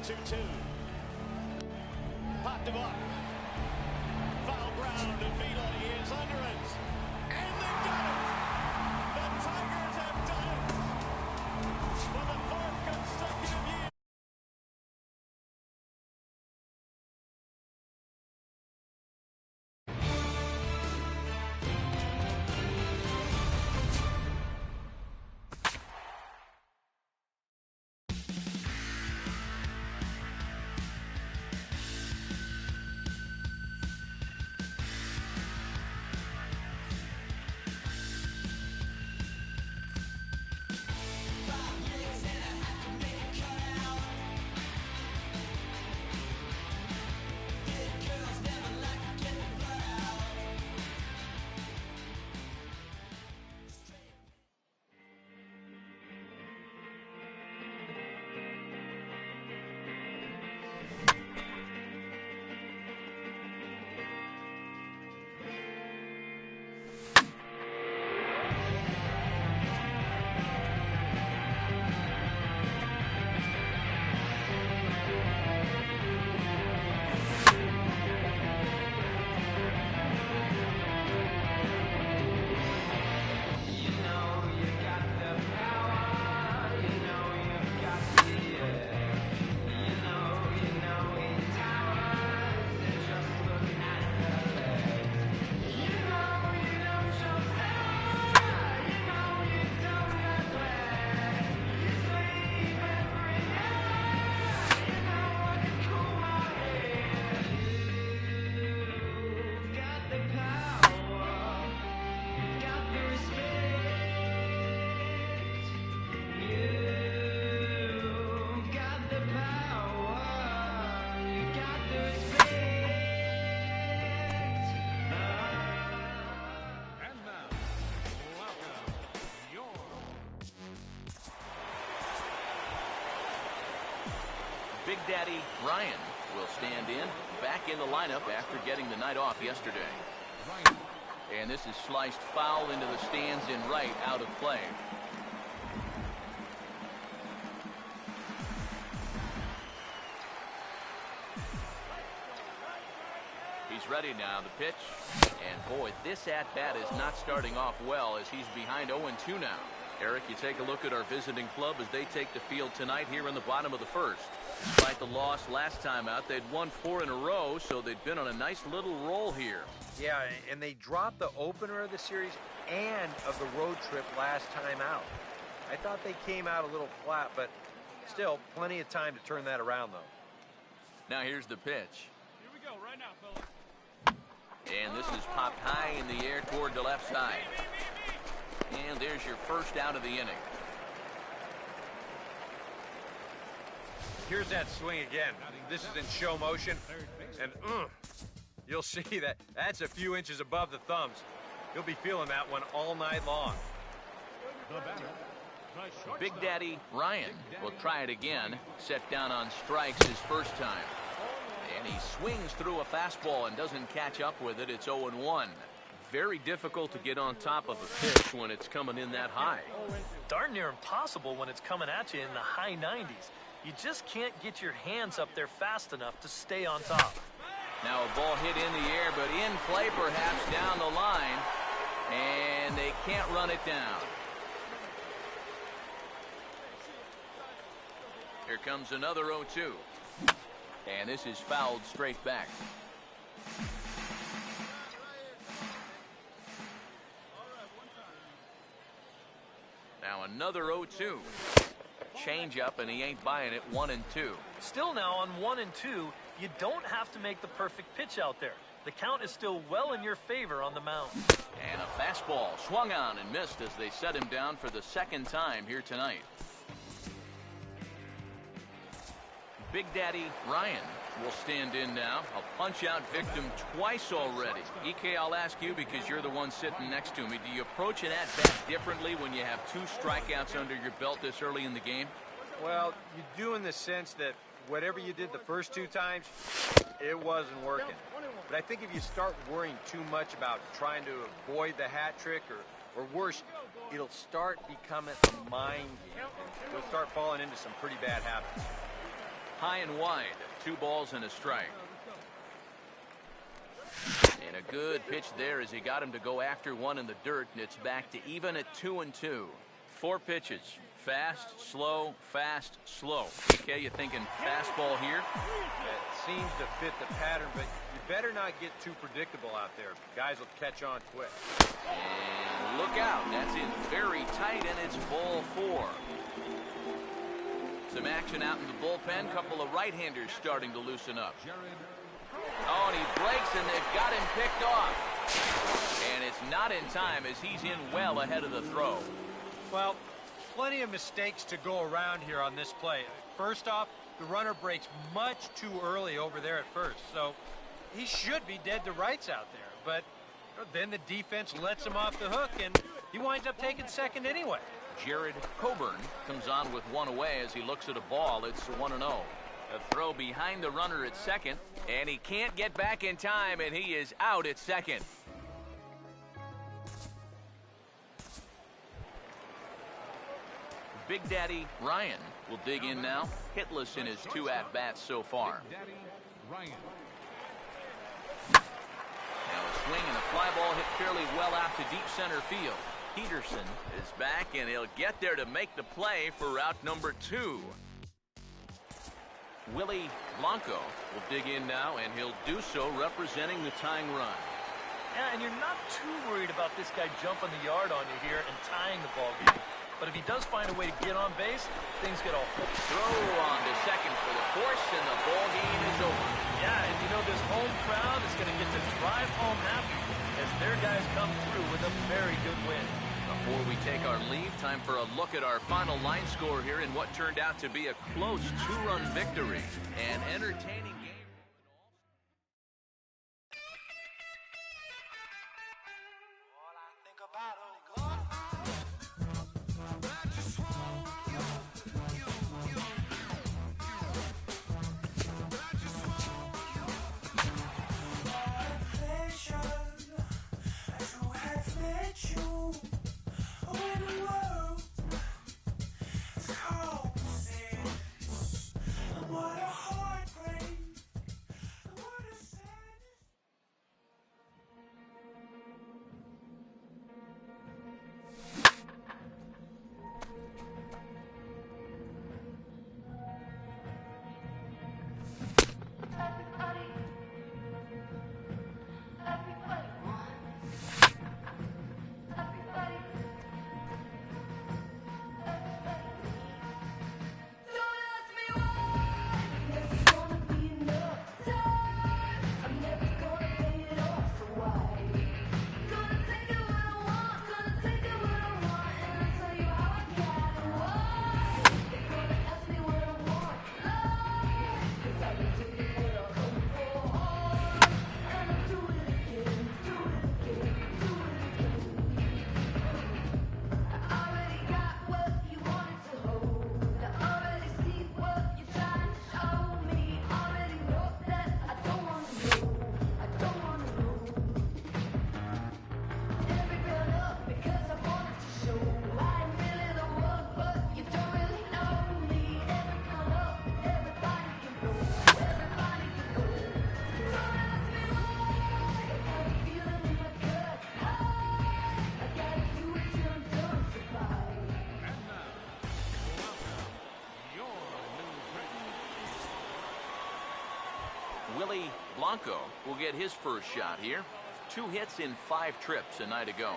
2-2. Popped him up. Foul ground, and Vila is under it. And they've done it! The Tigers have done it! For the fourth consecutive year. Big Daddy Ryan will stand in, back in the lineup after getting the night off yesterday. And this is sliced foul into the stands in right, out of play. He's ready now, the pitch. And boy, this at-bat is not starting off well as he's behind 0-2 now. Eric, you take a look at our visiting club as they take the field tonight here in the bottom of the first. Despite the loss last time out, they'd won 4 in a row, so they'd been on a nice little roll here. Yeah, and they dropped the opener of the series and of the road trip last time out. I thought they came out a little flat, but still plenty of time to turn that around, though. Now here's the pitch. Here we go, right now, fellas. And this is popped high in the air toward the left side. And there's your first out of the inning. Here's that swing again. This is in show motion, and you'll see that that's a few inches above the thumbs. You'll be feeling that one all night long. Big Daddy Ryan will try it again. Set down on strikes his first time. And he swings through a fastball and doesn't catch up with it. It's 0-1. Very difficult to get on top of a pitch when it's coming in that high. Darn near impossible when it's coming at you in the high 90s. You just can't get your hands up there fast enough to stay on top. Now a ball hit in the air, but in play perhaps down the line. And they can't run it down. Here comes another 0-2. And this is fouled straight back. Now another 0-2. Change up, and he ain't buying it. 1-2. Still now on 1-2, you don't have to make the perfect pitch out there. The count is still well in your favor on the mound. And a fastball swung on and missed as they set him down for the second time here tonight. Big Daddy Ryan will stand in now. A punch-out victim twice already. EK, I'll ask you because you're the one sitting next to me. Do you approach an at-bat differently when you have 2 strikeouts under your belt this early in the game? Well, you do in the sense that whatever you did the first 2 times, it wasn't working. But I think if you start worrying too much about trying to avoid the hat trick or worse, it'll start becoming a mind game. You'll start falling into some pretty bad habits. High and wide. 2 balls and a strike. And a good pitch there as he got him to go after one in the dirt, and it's back to even at 2-2. 4 pitches. Fast, slow, fast, slow. Okay, you thinking fastball here? It seems to fit the pattern, but you better not get too predictable out there. Guys will catch on quick. And look out. That's in very tight, and it's ball 4. Some action out in the bullpen. Couple of right-handers starting to loosen up. Oh, and he breaks, and they've got him picked off. And it's not in time as he's in well ahead of the throw. Well, plenty of mistakes to go around here on this play. First off, the runner breaks much too early over there at first, so he should be dead to rights out there. But then the defense lets him off the hook, and he winds up taking second anyway. Jared Coburn comes on with 1 away as he looks at a ball. It's 1-0. A throw behind the runner at second, and he can't get back in time, and he is out at second. Big Daddy Ryan will dig in now, hitless in his 2 at-bats so far. Now a swing and a fly ball hit fairly well out to deep center field. Peterson is back, and he'll get there to make the play for route number 2. Willie Blanco will dig in now, and he'll do so representing the tying run. Yeah, and you're not too worried about this guy jumping the yard on you here and tying the ball game. But if he does find a way to get on base, things get all throw on to second for the force, and the ball game is over. Yeah, and you know this home crowd is going to get to drive home happy as their guys come through with a very good win. Before we take our leave, time for a look at our final line score here in what turned out to be a close 2-run victory. An entertaining game. All I think about but I just want you. But I just want you. Pleasure to have met you. When the world is cold since, what a heartbreak, what a sadness. Willie Blanco will get his first shot here. 2 hits in 5 trips a night ago.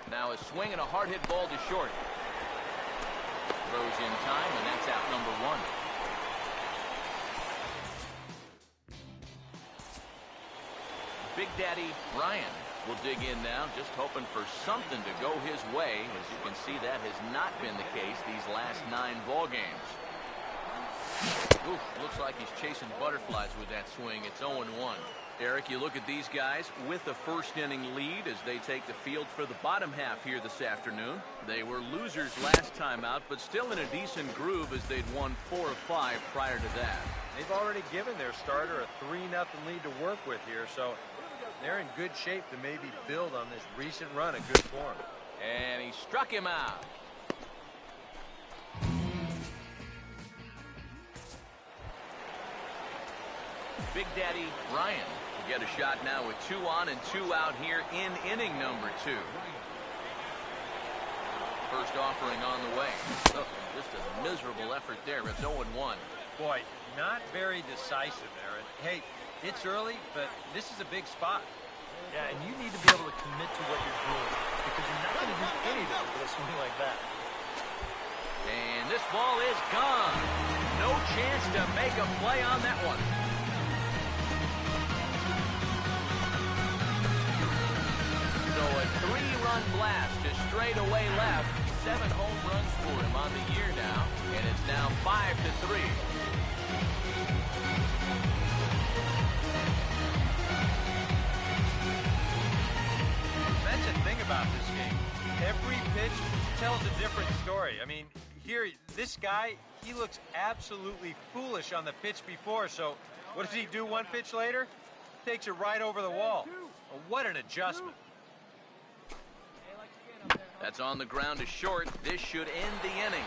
Now a swing and a hard hit ball to short. Throws in time, and that's out number 1. Big Daddy Ryan will dig in now, just hoping for something to go his way. As you can see, that has not been the case these last 9 ball games. Oof, looks like he's chasing butterflies with that swing. It's 0-1. Eric, you look at these guys with a first-inning lead as they take the field for the bottom half here this afternoon. They were losers last time out, but still in a decent groove as they'd won 4 of 5 prior to that. They've already given their starter a 3-0 lead to work with here, so they're in good shape to maybe build on this recent run of good form. And he struck him out. Big Daddy Ryan will get a shot now with 2 on and 2 out here in inning number 2. First offering on the way. Oh, just a miserable effort there. It's 0-1. Boy, not very decisive there. Hey, it's early, but this is a big spot. Yeah, and you need to be able to commit to what you're doing because you're not going to do anything with a swing like that. And this ball is gone. No chance to make a play on that one. So a 3-run blast to straightaway left. 7 home runs for him on the year now, and it's now 5-3. That's the thing about this game. Every pitch tells a different story. I mean, here, this guy, he looks absolutely foolish on the pitch before, so what does he do one pitch later? Takes it right over the wall. Well, what an adjustment. That's on the ground to short. This should end the inning.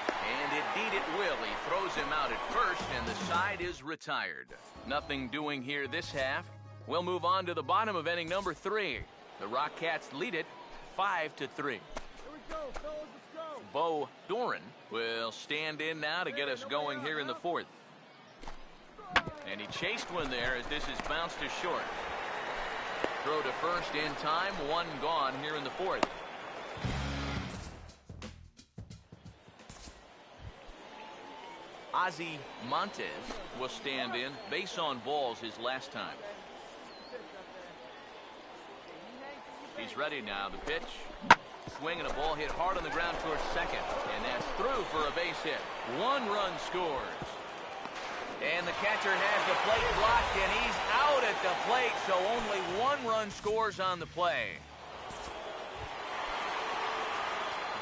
And indeed it will. He throws him out at first, and the side is retired. Nothing doing here this half. We'll move on to the bottom of inning number 3. The Rockcats lead it 5-3. Here we go, fellas, let's go. Bo Doran will stand in now to get us going here in the 4th. And he chased one there as this is bounced to short. Throw to first in time. 1 gone here in the 4th. Ozzy Montez will stand in. Base on balls his last time. He's ready now. The pitch. Swing and a ball hit hard on the ground towards second. And that's through for a base hit. 1 run scores. And the catcher has the plate blocked, and he's out at the plate, so only 1 run scores on the play.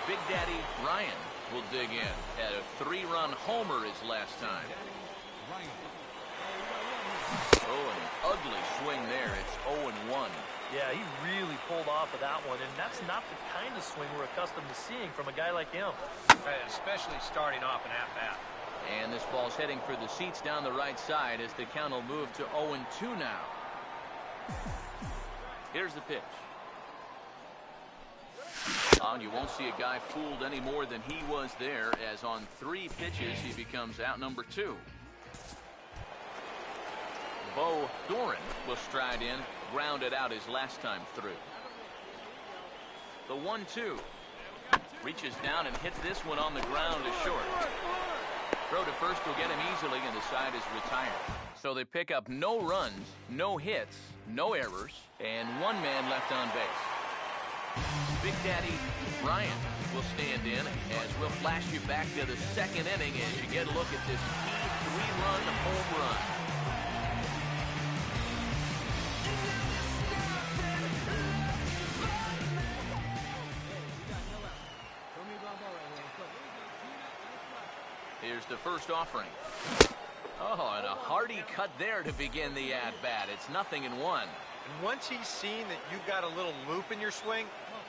Big Daddy Ryan will dig in. Had a 3-run homer his last time. Oh, an ugly swing there. It's 0-1. Yeah, he really pulled off of that one, and that's not the kind of swing we're accustomed to seeing from a guy like him. Especially starting off an at-bat. And this ball's heading for the seats down the right side as the count will move to 0-2 now. Here's the pitch. You won't see a guy fooled any more than he was there, as on 3 pitches he becomes out number 2. Bo Doran will stride in, grounded out his last time through. The 1-2. Reaches down and hits this one on the ground to short. Throw to first will get him easily, and the side is retired. So they pick up no runs, no hits, no errors, and 1 man left on base. Big Daddy Ryan will stand in as we'll flash you back to the 2nd inning as you get a look at this key 3-run home run. Here's the first offering. Oh, and a hearty cut there to begin the at-bat. It's 0-1. And once he's seen that you've got a little loop in your swing,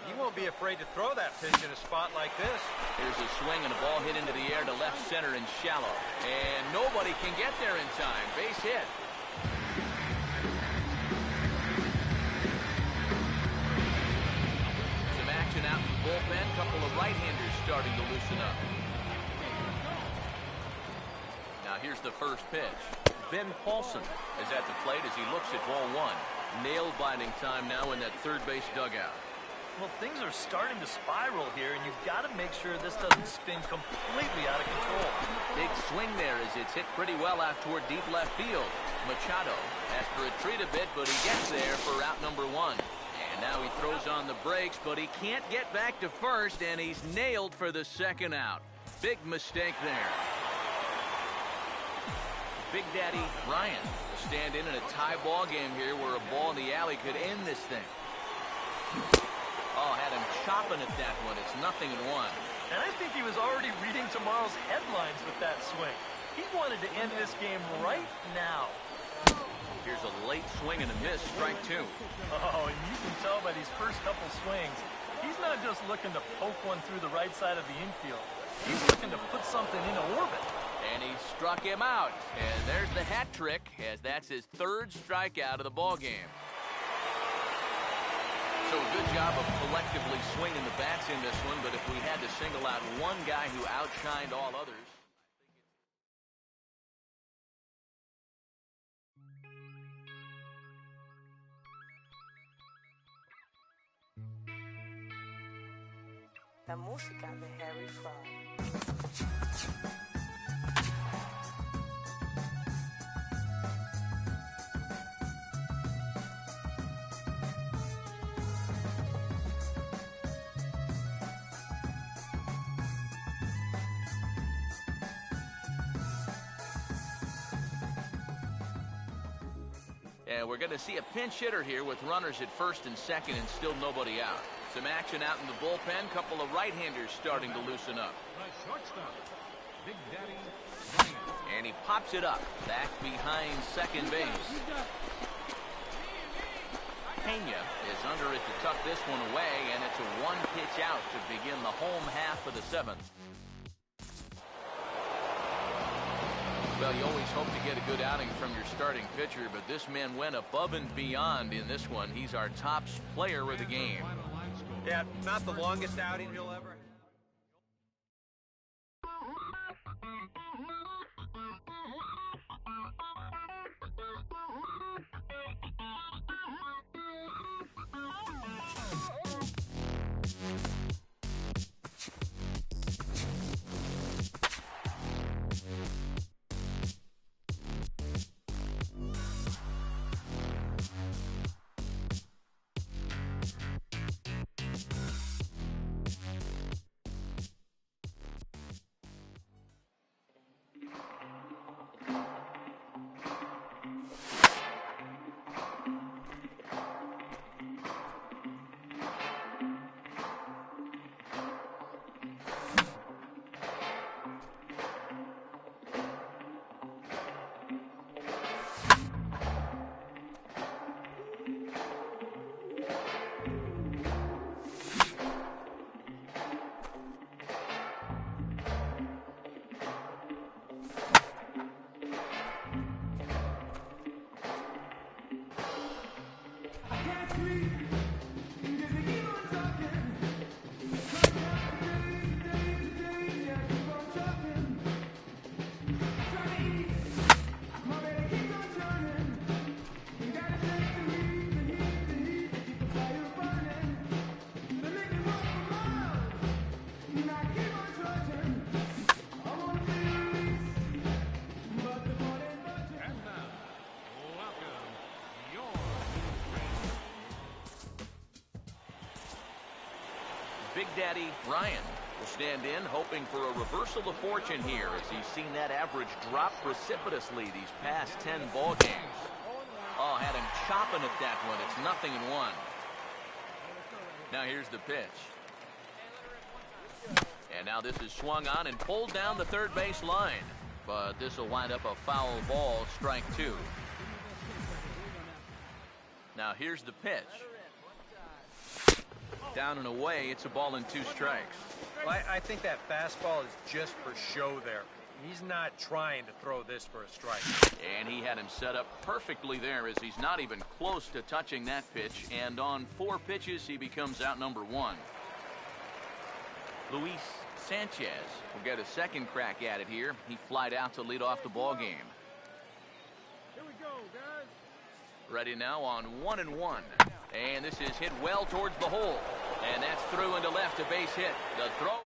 he won't be afraid to throw that pitch in a spot like this. Here's a swing and a ball hit into the air to left center and shallow. And nobody can get there in time. Base hit. Some action out in the bullpen. Couple of right-handers starting to loosen up. Now here's the first pitch. Ben Paulson is at the plate as he looks at ball 1. Nail-biting time now in that third base dugout. Well, things are starting to spiral here, and you've got to make sure this doesn't spin completely out of control. Big swing there as it's hit pretty well out toward deep left field. Machado has to retreat a bit, but he gets there for out number 1. And now he throws on the brakes, but he can't get back to first, and he's nailed for the 2nd out. Big mistake there. Big Daddy Ryan will stand in a tie ball game here where a ball in the alley could end this thing. Oh, had him chopping at that one. It's 0-1. And I think he was already reading tomorrow's headlines with that swing. He wanted to end this game right now. Here's a late swing and a miss, strike 2. Oh, and you can tell by these first couple swings, he's not just looking to poke one through the right side of the infield. He's looking to put something into orbit. And he struck him out. And there's the hat trick, as that's his third strikeout of the ball game. So a good job of collectively swinging the bats in this one, but if we had to single out one guy who outshined all others. La música de Harry Fraud. And we're going to see a pinch hitter here with runners at first and second and still nobody out. Some action out in the bullpen. Couple of right-handers starting to loosen up. The shortstop, Big Daddy Ryan. And he pops it up back behind second base. Pena is under it to tuck this one away, and it's a one-pitch out to begin the home half of the seventh. Well, you always hope to get a good outing from your starting pitcher, but this man went above and beyond in this one. He's our top player of the game. Yeah, not the longest outing he'll ever. Big Daddy Ryan will stand in, hoping for a reversal of fortune here as he's seen that average drop precipitously these past 10 ball games. Oh, had him chopping at that one. It's 0-1. Now here's the pitch. And now this is swung on and pulled down the third base line. But this will wind up a foul ball, strike two. Now here's the pitch. Down and away, it's a ball and 2 strikes. Well, I think that fastball is just for show there. He's not trying to throw this for a strike. And he had him set up perfectly there as he's not even close to touching that pitch. And on 4 pitches, he becomes out number 1. Luis Sanchez will get a second crack at it here. He flied out to lead off the ball game. Here we go, guys. Ready now on 1-1. And this is hit well towards the hole. And that's through into left, a base hit. The throw.